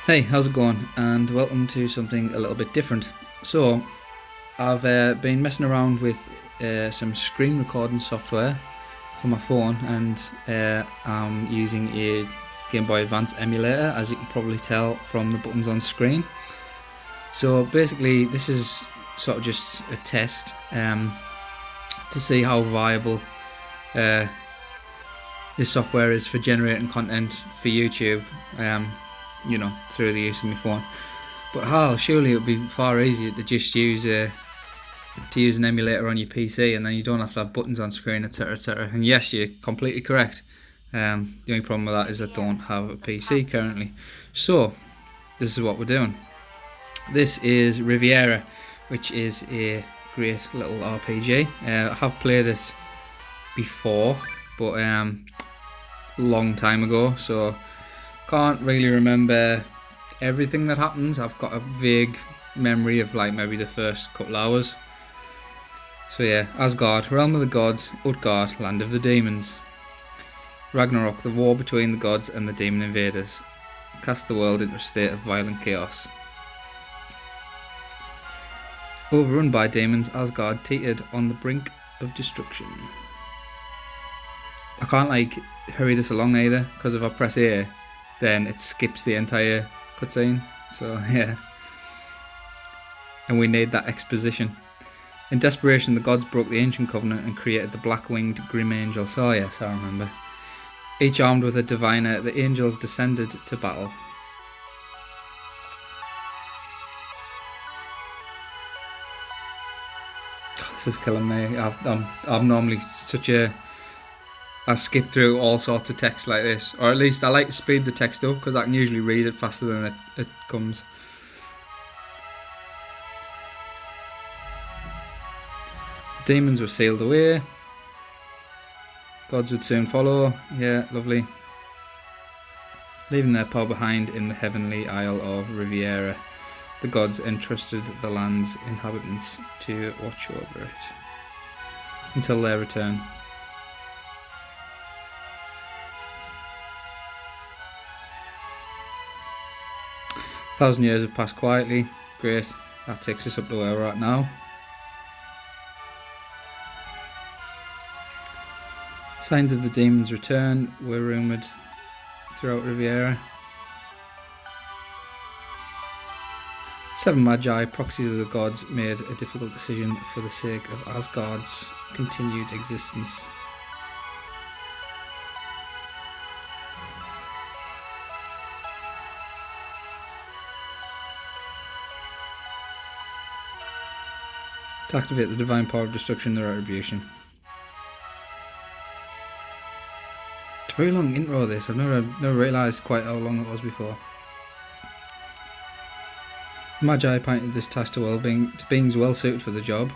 Hey, how's it going? And welcome to something a little bit different. So, I've been messing around with some screen recording software for my phone, and I'm using a Gameboy Advance emulator, as you can probably tell from the buttons on screen. So basically, this is sort of just a test to see how viable this software is for generating content for YouTube. Through the use of my phone. But Hal, surely it would be far easier to just use an emulator on your PC, and then you don't have to have buttons on screen, etc, etc. And yes, you're completely correct. The only problem with that is I don't have a PC currently. So this is what we're doing. This is Riviera, which is a great little RPG. I have played it before, but long time ago, so can't really remember everything that happens. I've got a vague memory of like maybe the first couple hours. So yeah, Asgard, realm of the gods, Utgard, land of the demons. Ragnarok, the war between the gods and the demon invaders, cast the world into a state of violent chaos. Overrun by demons, Asgard teetered on the brink of destruction. I can't hurry this along either, because if I press A, then it skips the entire cutscene. So yeah, and we need that exposition. In desperation, the gods broke the ancient covenant and created the black-winged grim angels. Oh yes, I remember. Each armed with a diviner, the angels descended to battle. This is killing me. I'm normally I skip through all sorts of text like this, or at least I like to speed the text up because I can usually read it faster than it comes. The demons were sealed away. Gods would soon follow. Yeah, lovely. Leaving their power behind in the heavenly isle of Riviera, the gods entrusted the land's inhabitants to watch over it until their return. A 1,000 years have passed quietly. Great, that takes us up to where we're at now. Signs of the demon's return were rumoured throughout Riviera. 7 magi, proxies of the gods, made a difficult decision for the sake of Asgard's continued existence. To activate the divine power of destruction and retribution. It's a very long intro this, I've never realised quite how long it was before. The Magi appointed this task to beings well suited for the job.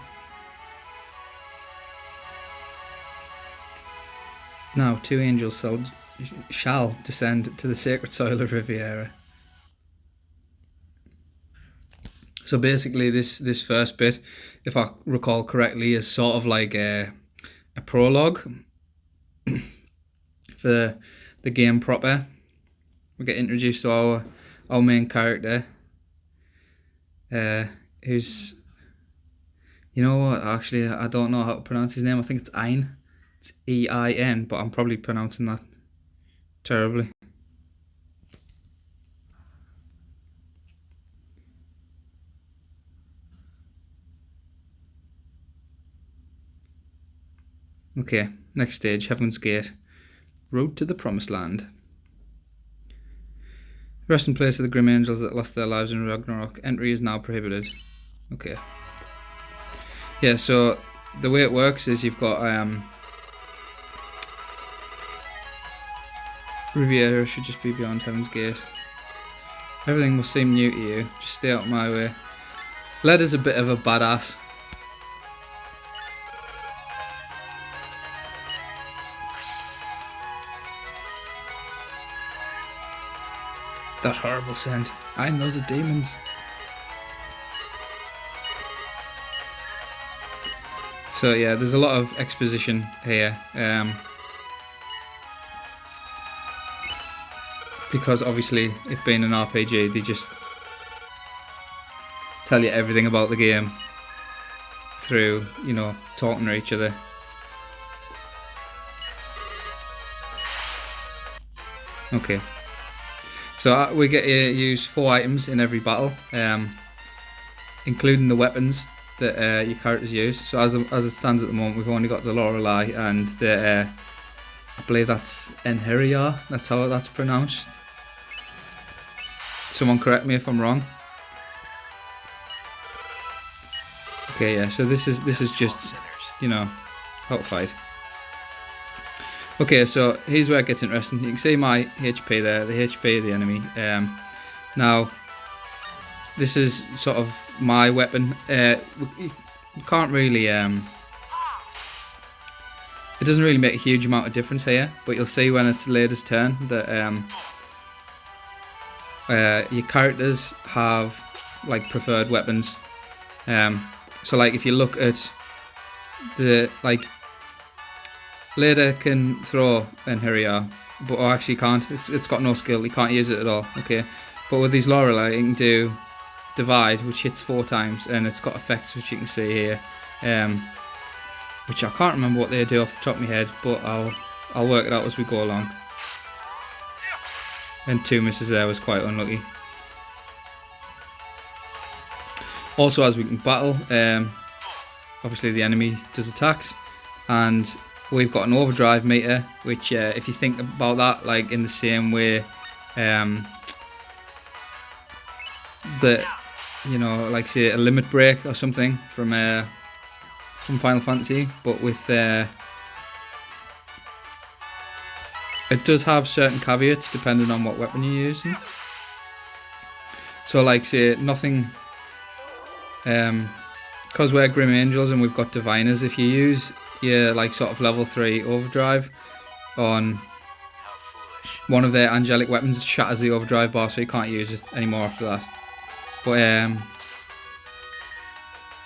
Now 2 angels shall descend to the sacred soil of Riviera. So basically this first bit, if I recall correctly, is sort of like a prologue for the game proper. We get introduced to our main character, who's, you know what, actually I don't know how to pronounce his name. I think it's Eins. It's E-I-N, but I'm probably pronouncing that terribly. Okay, next stage, Heaven's Gate. Road to the Promised Land. The resting place of the grim angels that lost their lives in Ragnarok. Entry is now prohibited. Okay. Yeah, so the way it works is you've got Riviera should just be beyond Heaven's Gate. Everything must seem new to you. Just stay out of my way. Led is a bit of a badass. That horrible scent. I know those are demons. So yeah, there's a lot of exposition here. because obviously it being an RPG, they just tell you everything about the game through, you know, talking to each other. Okay, so we get to use 4 items in every battle, including the weapons that your characters use. So as it stands at the moment, we've only got the Lorelei and the I believe that's Enheria. That's how that's pronounced. Someone correct me if I'm wrong. Okay, yeah. So this is just, you know, how to fight. Okay, so here's where it gets interesting. You can see my HP there, the HP of the enemy. Now, this is sort of my weapon. We can't really. It doesn't really make a huge amount of difference here, but you'll see when it's Lady's turn that your characters have like preferred weapons. So like if you look at the like. Leda can throw Enheria, but actually can't. It's got no skill. He can't use it at all. Okay, but with these Lorelei, you can do Divide, which hits 4 times, and it's got effects which you can see here, which I can't remember what they do off the top of my head, but I'll work it out as we go along. And 2 misses there was quite unlucky. Also, as we can battle, obviously the enemy does attacks, and we've got an overdrive meter, which if you think about that, like in the same way that, you know, like say a limit break or something from Final Fantasy, but with it does have certain caveats depending on what weapon you're using. So like say nothing, because we're Grim Angels and we've got Diviners, if you use your like sort of level 3 overdrive on one of their angelic weapons, it shatters the overdrive bar, so you can't use it anymore after that. But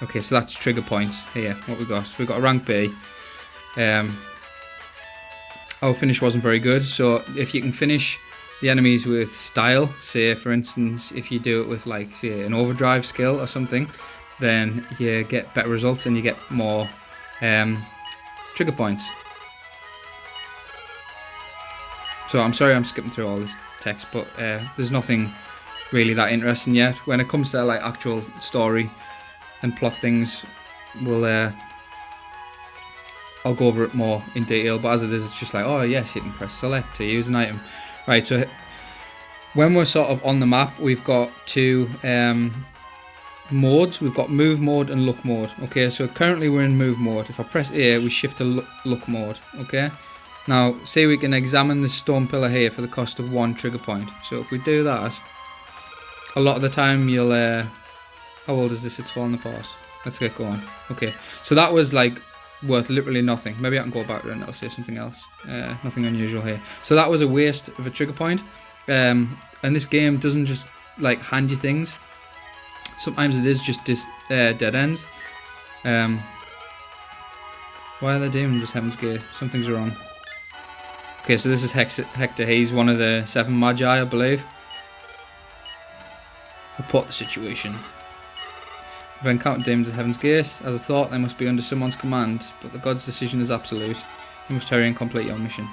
okay, so that's trigger points here. What we got? So we got a rank B. Our finish wasn't very good, so if you can finish the enemies with style, say for instance if you do it with like say an overdrive skill or something, then you get better results and you get more trigger points. So I'm sorry I'm skipping through all this text, but there's nothing really that interesting yet. When it comes to like actual story and plot things, I'll go over it more in detail, but as it is, it's just like, oh yes, you can press select to use an item. Right, so when we're sort of on the map, we've got 2 modes. We've got move mode and look mode. Okay, so currently we're in move mode. If I press A, we shift to look mode. Okay, now say we can examine this stone pillar here for the cost of 1 trigger point. So if we do that, a lot of the time you'll how old is this? It's falling apart. Let's get going. Okay, so that was like worth literally nothing. Maybe I can go back there and it'll say something else. Nothing unusual here. So that was a waste of a trigger point. And this game doesn't just like hand you things. Sometimes it is just dead ends. Why are there demons at Heaven's Gate? Something's wrong. Okay, so this is Hector. He's one of the 7 Magi, I believe. Report the situation. We've encountered demons at Heaven's Gate. As I thought, they must be under someone's command, but the god's decision is absolute. You must hurry and complete your mission.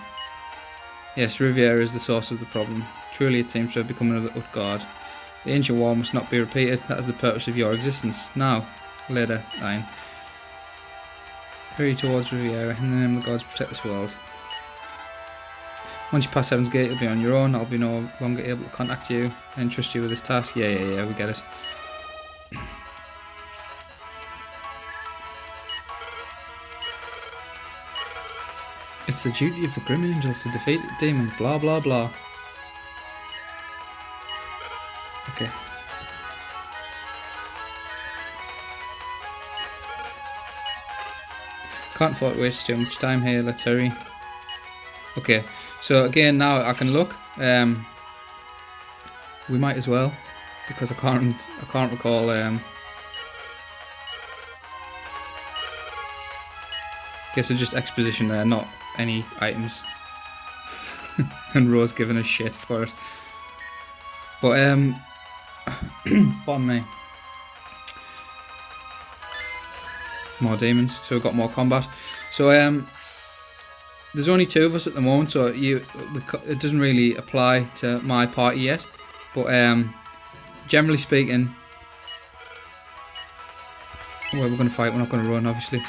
Yes, Riviera is the source of the problem. Truly, it seems to have become another god. The ancient war must not be repeated. That is the purpose of your existence. Now, later, Ein. Hurry towards Riviera. In the name of the gods, protect this world. Once you pass Heaven's Gate, you'll be on your own. I'll be no longer able to contact you and trust you with this task. Yeah, we get it. It's the duty of the Grim Angels to defeat the demons, blah blah blah. Okay. Can't afford to waste too much time here, let's hurry. Okay, so again now I can look. We might as well, because I can't recall okay, so just exposition there, not any items. And Rose giving us shit for it. But pardon me. More demons, so we've got more combat. So there's only 2 of us at the moment, so it doesn't really apply to my party yet. But generally speaking, well, we're going to fight. We're not going to run, obviously.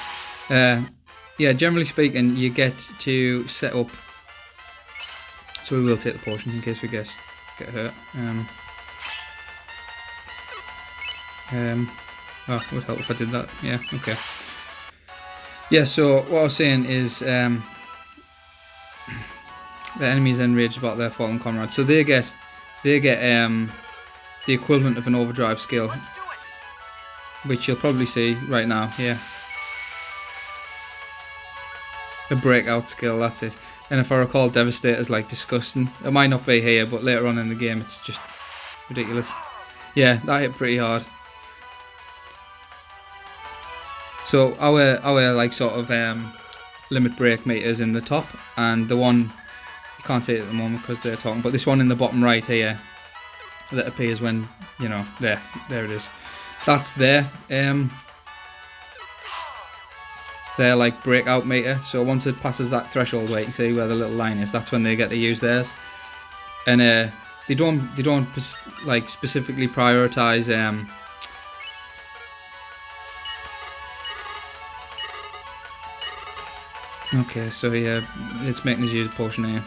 Yeah, generally speaking, you get to set up. So we will take the potion in case we get hurt. Oh, it would help if I did that. Yeah, okay. Yeah, so what I was saying is the enemies enraged about their fallen comrades. So they get the equivalent of an overdrive skill, which you'll probably see right now here. A breakout skill, that's it. And if I recall, Devastator's like disgusting. It might not be here, but later on in the game it's just ridiculous. Yeah, that hit pretty hard. So our like sort of limit break meters in the top, and the one you can't see it at the moment because they're talking, but this one in the bottom right here that appears when, you know, there it is. That's their like breakout meter. So once it passes that threshold where you can see where the little line is, that's when they get to use theirs. And they don't like specifically prioritize okay, so yeah, it's making us use a potion here.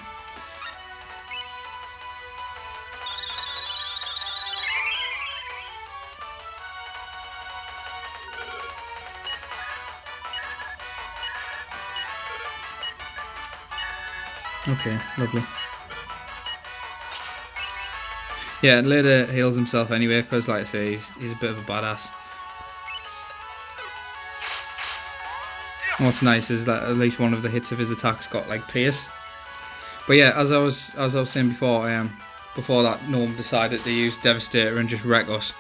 Okay, lovely. Yeah, later heals himself anyway, because like I say, he's a bit of a badass. And what's nice is that at least one of the hits of his attacks got like pierce. But yeah, as I was saying before, before that Gnome decided to use Devastator and just wreck us,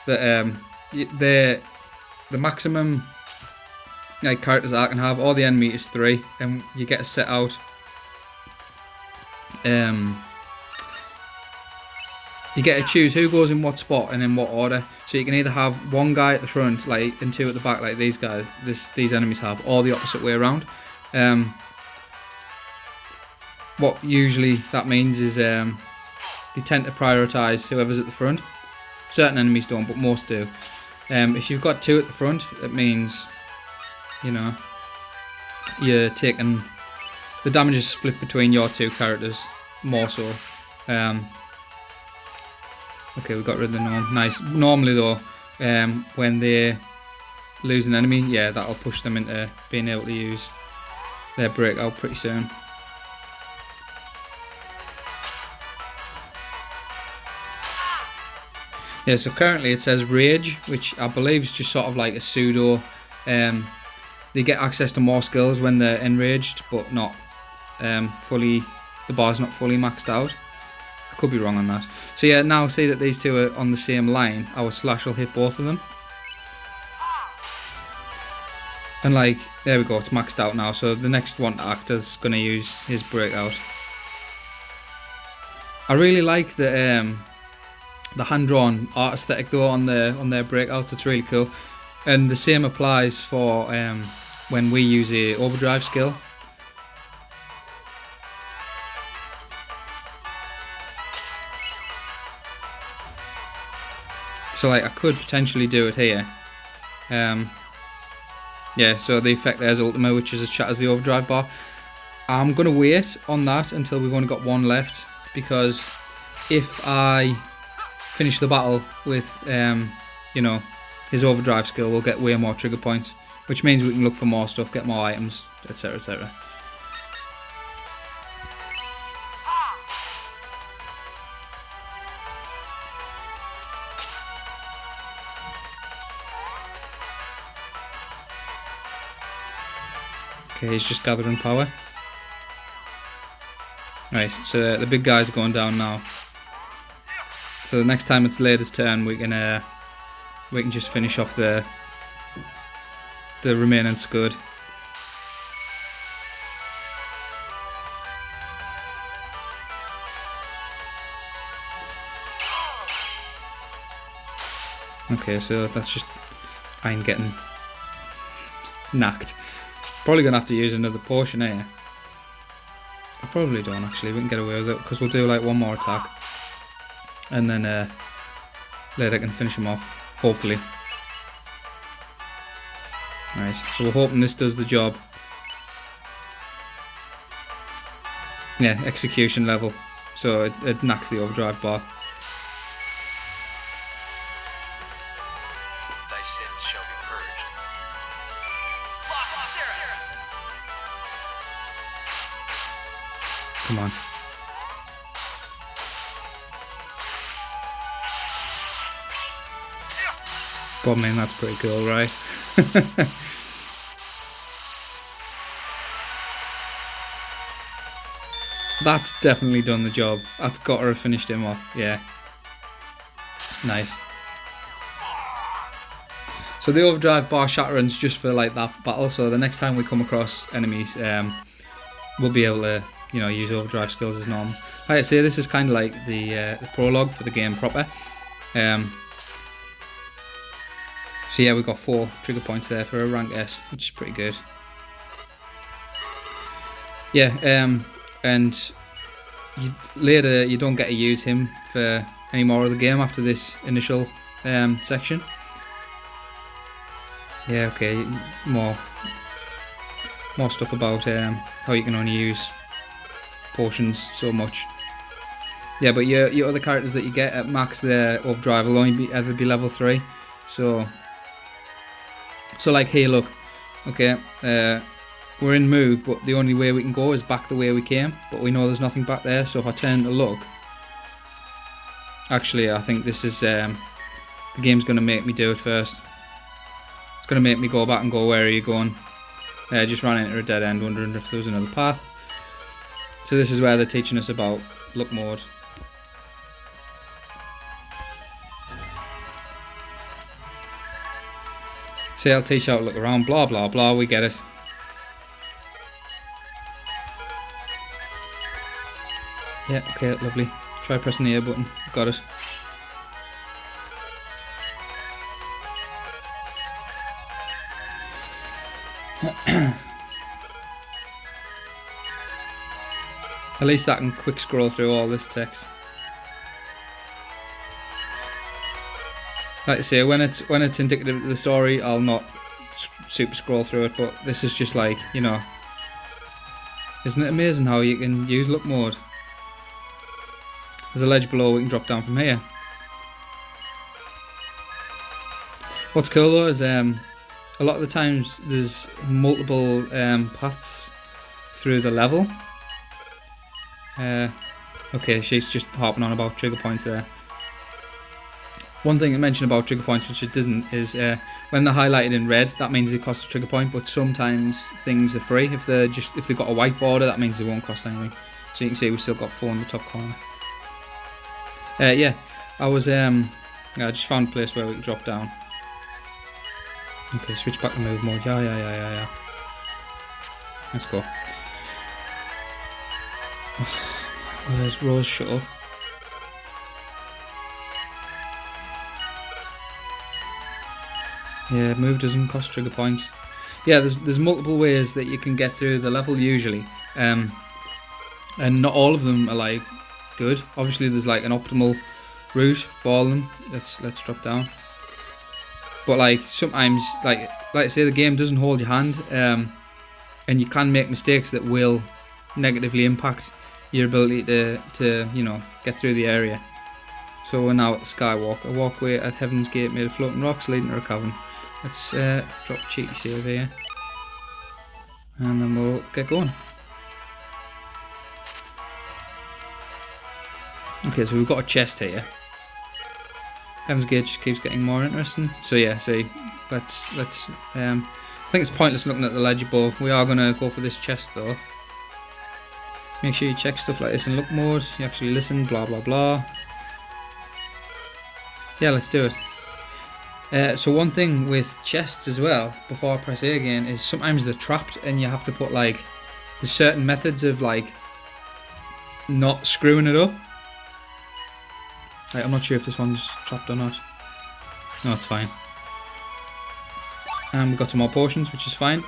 that the maximum like characters I can have, all the enemy is 3, and you get to set out you get to choose who goes in what spot and in what order. So you can either have one guy at the front, like, and 2 at the back, like these guys, these enemies have, or the opposite way around. What usually that means is they tend to prioritise whoever's at the front. Certain enemies don't, but most do. If you've got 2 at the front, it means, you know, you're taking the damage is split between your 2 characters more so. Okay, we got rid of the gnome. Nice. Normally though, when they lose an enemy, yeah, that'll push them into being able to use their breakout pretty soon. Yeah, so currently it says Rage, which I believe is just sort of like a pseudo. They get access to more skills when they're enraged, but not fully. The bar's not fully maxed out. I could be wrong on that. So yeah, now see that these 2 are on the same line. Our slash will hit both of them. And like, there we go, it's maxed out now. So the next one to act is going to use his breakout. I really like the hand-drawn art aesthetic though on their breakout. It's really cool. And the same applies for when we use a overdrive skill. So like I could potentially do it here. Yeah, so the effect there's Ultima, which is as chat as the overdrive bar. I'm going to wait on that until we've only got 1 left, because if I finish the battle with you know, his overdrive skill, we'll get way more trigger points, which means we can look for more stuff, get more items, etc, etc. Okay, he's just gathering power. Right, so the big guy's going down now. So the next time it's Lady's turn, we can just finish off the remaining scud. Okay, so that's just I'm getting knacked. Probably gonna have to use another potion here. I probably don't actually. We can get away with it because we'll do like one more attack, and then later I can finish him off. Hopefully. Nice. So we're hoping this does the job. Yeah, execution level. So it knacks the overdrive bar. Thy sins shall be purged. Come on. But man, that's pretty cool, right? That's definitely done the job. That's got to have finished him off. Yeah. Nice. So the overdrive bar shattering's just for like that battle. So the next time we come across enemies, we'll be able to, you know, use overdrive skills as normal. Like I say, this is kind of like the prologue for the game proper. So yeah, we've got 4 trigger points there for a rank S, which is pretty good. Yeah, and later you don't get to use him for any more of the game after this initial section. Yeah, okay, more stuff about how you can only use potions so much. Yeah, but your other characters that you get at max their overdrive will only ever be level 3. So like here, look, okay, we're in move, but the only way we can go is back the way we came, but we know there's nothing back there. So if I turn to look, actually I think this is the game's going to make me do it first. It's going to make me go back and go, where are you going? I just ran into a dead end wondering if there was another path. So this is where they're teaching us about look mode. See, I'll teach you how to look around, blah blah blah, we get it. Yeah, okay, lovely. Try pressing the A button, got it. At least I can quick scroll through all this text. Like I say, when it's indicative of the story, I'll not super scroll through it, but this is just like, you know, isn't it amazing how you can use look mode? There's a ledge below, we can drop down from here. What's cool though is a lot of the times there's multiple paths through the level. Okay, she's just harping on about trigger points there. One thing I mentioned about trigger points, which it didn't, is when they're highlighted in red, that means they cost a trigger point. But sometimes things are free. If they've got a white border, that means they won't cost anything. So you can see we've still got 4 in the top corner. Yeah, I just found a place where we can drop down. Okay, switch back to move mode. Yeah. Let's go. Where's Rose? Shut up. Yeah, move doesn't cost trigger points. Yeah, there's multiple ways that you can get through the level usually, and not all of them are like good. Obviously, there's like an optimal route for all of them. Let's drop down. But like sometimes, like I say, the game doesn't hold your hand, and you can make mistakes that will negatively impact your ability to you know, get through the area. So we're now at the Skywalk, a walkway at Heaven's Gate made of floating rocks leading to a cavern. Let's drop cheeky save here, and then we'll get going. Okay, so we've got a chest here. Heaven's Gate just keeps getting more interesting. So yeah, see, let's I think it's pointless looking at the ledge above. We are gonna go for this chest though. Make sure you check stuff like this in look mode. You actually listen, blah blah blah. Yeah, let's do it. So one thing with chests as well, before I press A again, is sometimes they're trapped and you have to put like, there's certain methods of like not screwing it up. Like, I'm not sure if this one's trapped or not. No, it's fine. And we've got some more potions, which is fine.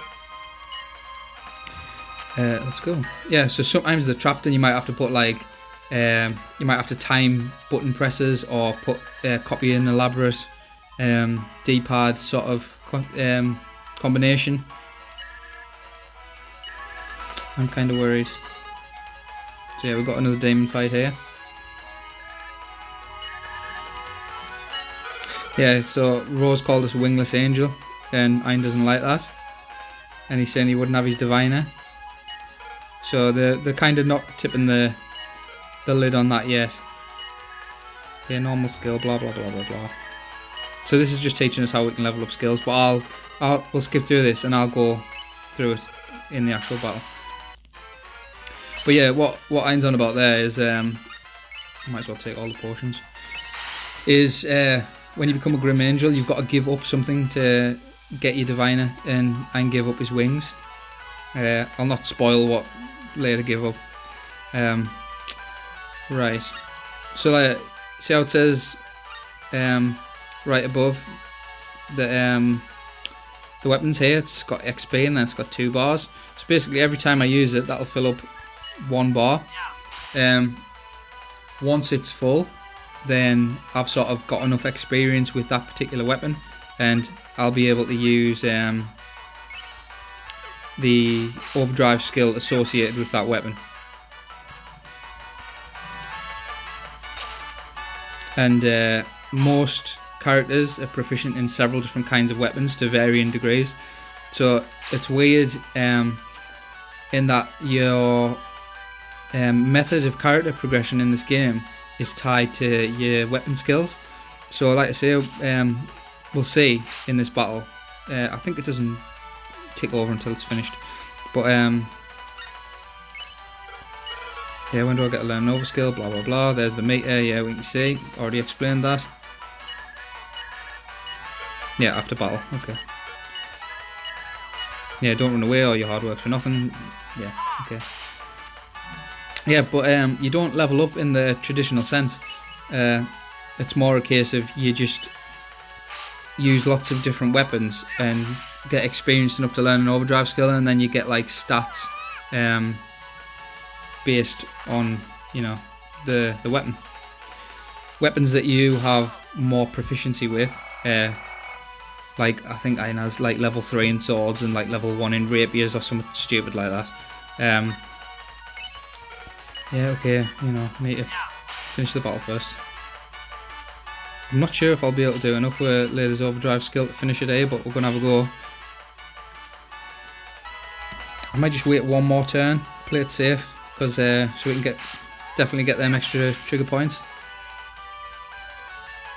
Let's go. Yeah, so sometimes they're trapped and you might have to put like, you might have to time button presses or put copy an elaborate D-pad sort of combination. I'm kind of worried. So yeah, we've got another demon fight here. Yeah, so Rose called us a wingless angel, and Ein doesn't like that. And he's saying he wouldn't have his diviner. So they're kind of not tipping the lid on that yet. Yeah, normal skill, blah blah blah blah blah. So this is just teaching us how we can level up skills, but we'll skip through this and I'll go through it in the actual battle. But yeah, what Ein's on about there is, I might as well take all the potions, is when you become a Grim Angel, you've got to give up something to get your diviner, and Ein gave up his wings. I'll not spoil what later give up. Right, so see how it says right above the weapons here, it's got XP and then it's got 2 bars. So basically every time I use it, that'll fill up 1 bar. Once it's full, then I've sort of got enough experience with that particular weapon, and I'll be able to use the overdrive skill associated with that weapon. And most characters are proficient in several different kinds of weapons to varying degrees, so it's weird in that your method of character progression in this game is tied to your weapon skills. So like I say, we'll see in this battle. I think it doesn't tick over until it's finished, but yeah, when do I get to learn Nova skill, blah blah blah. There's the meter, yeah, we can see, already explained that. Yeah, after battle, okay. Yeah, don't run away or your hard work for nothing. Yeah, okay. Yeah, but you don't level up in the traditional sense. It's more a case of you just use lots of different weapons and get experienced enough to learn an overdrive skill, and then you get like stats based on, you know, the weapon. Weapons that you have more proficiency with, like I think Ein has like level 3 in swords and like level 1 in rapiers or something stupid like that. Yeah, okay, you know, need to finish the battle first. I'm not sure if I'll be able to do enough with Lady's overdrive skill to finish it here, but we're gonna have a go. I might just wait one more turn, play it safe, because so we can definitely get them extra trigger points.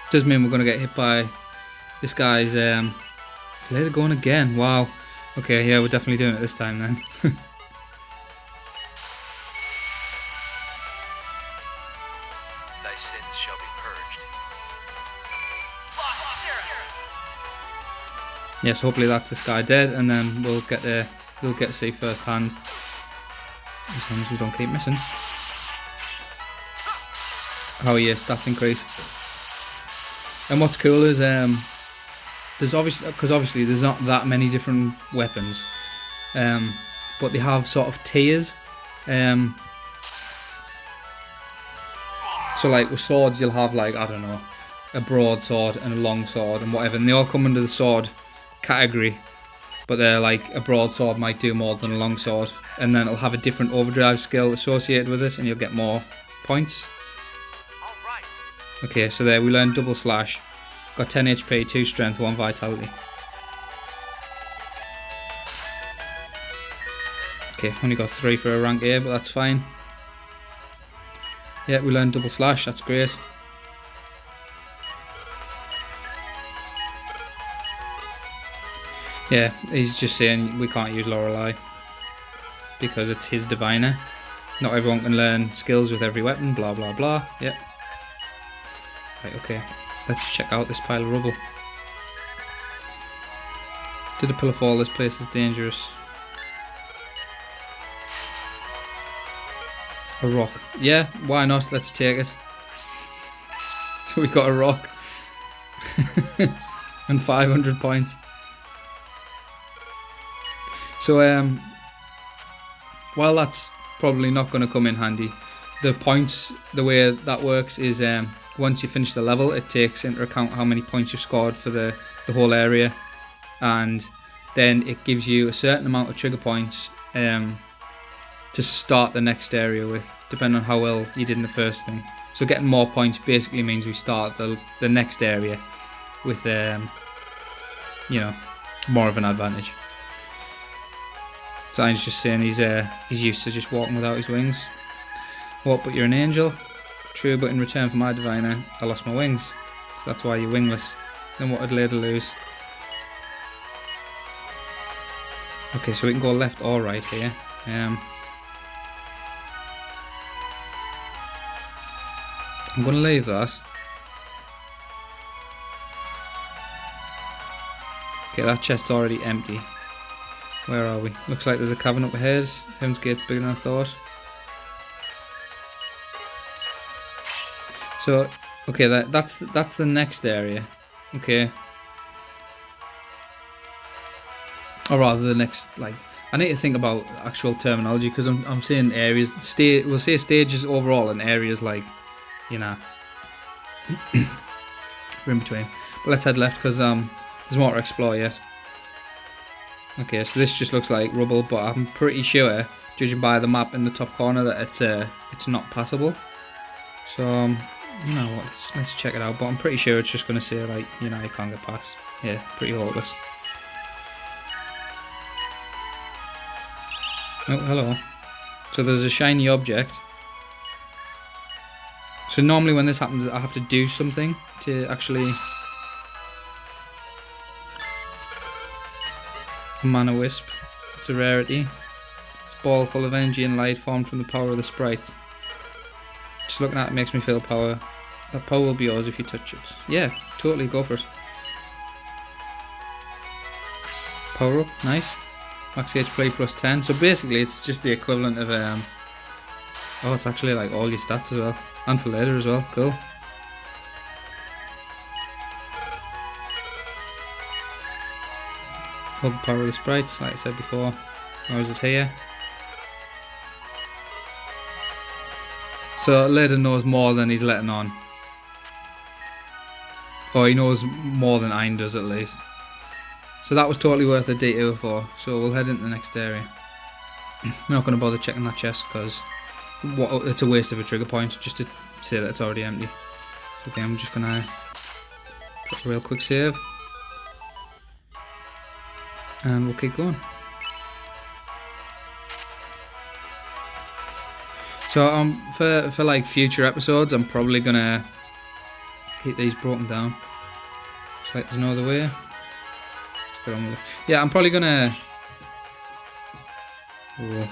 Does mean we're gonna get hit by this guy's. Is Lady going again? Wow. Okay, yeah, we're definitely doing it this time then. Thy sins shall be purged. Yes, hopefully that's this guy dead, and then we'll get to see firsthand, as long as we don't keep missing. Oh yeah, stats increase. And what's cool is there's obviously there's not that many different weapons, but they have sort of tiers. So like with swords, you'll have like, I don't know, a broadsword and a long sword and whatever, and they all come under the sword category. But they're like, a broadsword might do more than a longsword, and then it'll have a different overdrive skill associated with it, and you'll get more points. Okay, so there we learned double slash. Got 10 HP, 2 strength, 1 vitality. Okay, only got 3 for a rank A, but that's fine. Yeah, we learned double slash, that's great. Yeah, he's just saying we can't use Lorelei because it's his diviner. Not everyone can learn skills with every weapon, blah blah blah. Yep. Right, okay. Let's check out this pile of rubble. Did a pillar fall? This place is dangerous. A rock. Yeah, why not? Let's take it. So we got a rock. and 500 points. So while that's probably not going to come in handy, the points, the way that works is once you finish the level, it takes into account how many points you've scored for the whole area, and then it gives you a certain amount of trigger points to start the next area with, depending on how well you did in the first thing. So getting more points basically means we start the next area with you know, more of an advantage. So Ein's just saying he's used to just walking without his wings. What, but you're an angel? True, but in return for my diviner, I lost my wings. So that's why you're wingless. Then what did later lose? Okay, so we can go left or right here. I'm going to leave that. Okay, that chest's already empty. Where are we? Looks like there's a cavern up ahead. Heaven's Gate's bigger than I thought. So, okay, that's the next area. Okay. Or rather, the next, like, I need to think about actual terminology because I'm saying areas. We'll say stages overall, and areas like, you know, we're in between. But let's head left because there's more to explore yet. Okay, so this just looks like rubble, but I'm pretty sure, judging by the map in the top corner, that it's not passable. So you know what? Let's check it out. But I'm pretty sure it's just going to say, like, you know, you can't get past. Yeah, pretty hopeless. Oh, hello. So there's a shiny object. So normally when this happens, I have to do something to actually... A mana wisp. It's a rarity. It's a ball full of energy and light formed from the power of the sprites. Just looking at it makes me feel power. That power will be yours if you touch it. Yeah, totally, go for it. Power up, nice. Max HP plus 10. So basically it's just the equivalent of oh, it's actually like all your stats as well. And for later as well, cool. Hold the power of the sprites, like I said before. Or is it here? So Lader knows more than he's letting on. Or he knows more than Ein does at least. So that was totally worth a detour for. So we'll head into the next area. We're not going to bother checking that chest because it's a waste of a trigger point just to say that it's already empty. So okay, I'm just going to put a real quick save. And we'll keep going. So for like future episodes, I'm probably gonna keep these broken down. Looks like there's no other way. Let's get on with it. Yeah, I'm probably gonna. Oh.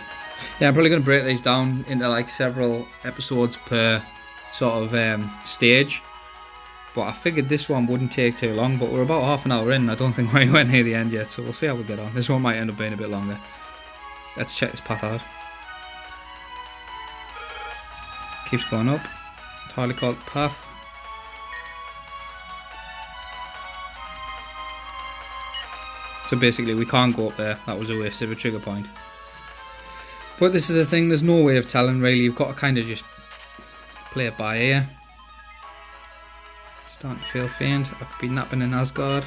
Yeah, I'm probably gonna break these down into like several episodes per sort of stage. But I figured this one wouldn't take too long, but we're about half an hour in. I don't think we're anywhere near the end yet, so we'll see how we get on. This one might end up being a bit longer. Let's check this path out. Keeps going up. Entirely called the path. So basically we can't go up there. That was a waste of a trigger point. But this is the thing, there's no way of telling really. You've got to kind of just play it by ear. Starting to feel faint. I could be napping in Asgard.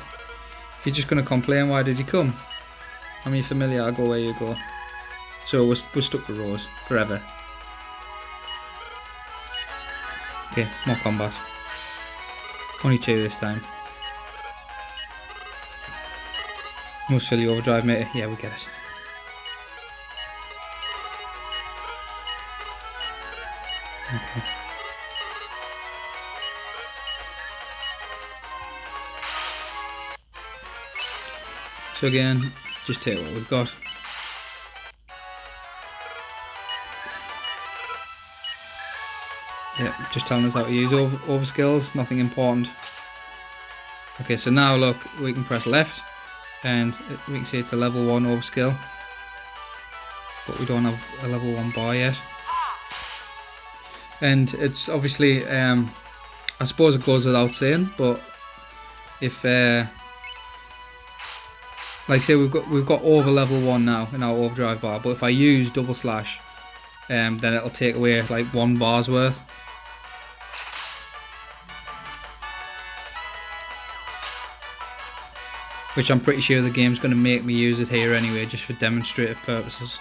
If you're just going to complain, why did you come? I'm your familiar, I go where you go. So we're stuck with Rose forever. Okay, more combat. Only 2 this time. Must fill you overdrive, mate. Yeah, we get it. Okay. So again, just take what we've got. Yeah, just telling us how to use over skills, nothing important. Okay, so now look, we can press left and we can see it's a level 1 over skill. But we don't have a level 1 bar yet. And it's obviously, I suppose it goes without saying, but if like say we've got over level 1 now in our overdrive bar, but if I use double slash, then it'll take away like 1 bar's worth. Which I'm pretty sure the game's going to make me use it here anyway, just for demonstrative purposes.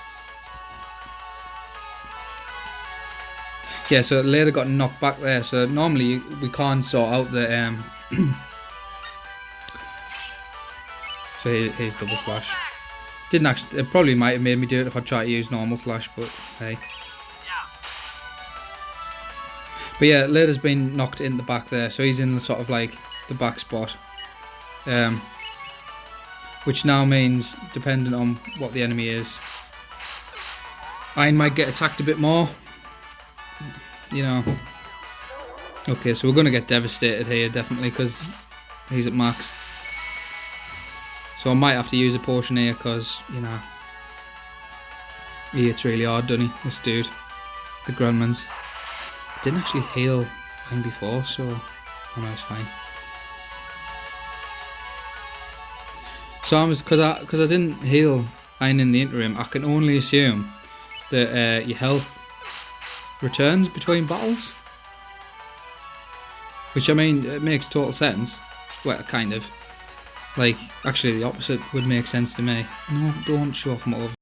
Yeah, so it later got knocked back there, so normally we can't sort out the so here's double slash. Didn't actually, it probably might have made me do it if I tried to use normal slash, but hey. But yeah, later's been knocked in the back there, so he's in the sort of like the back spot. Which now means, depending on what the enemy is, Ein might get attacked a bit more. You know. Okay, so we're going to get devastated here, definitely, because he's at max. So I might have to use a potion here, because, you know, he hits really hard, doesn't he, this dude. The Gremlins. Didn't actually heal Ein before, so I know it's fine. So because I didn't heal Ein in the interim, I can only assume that your health returns between battles. Which, I mean, it makes total sense. Well, kind of. Like, actually the opposite would make sense to me. No, don't show off my over.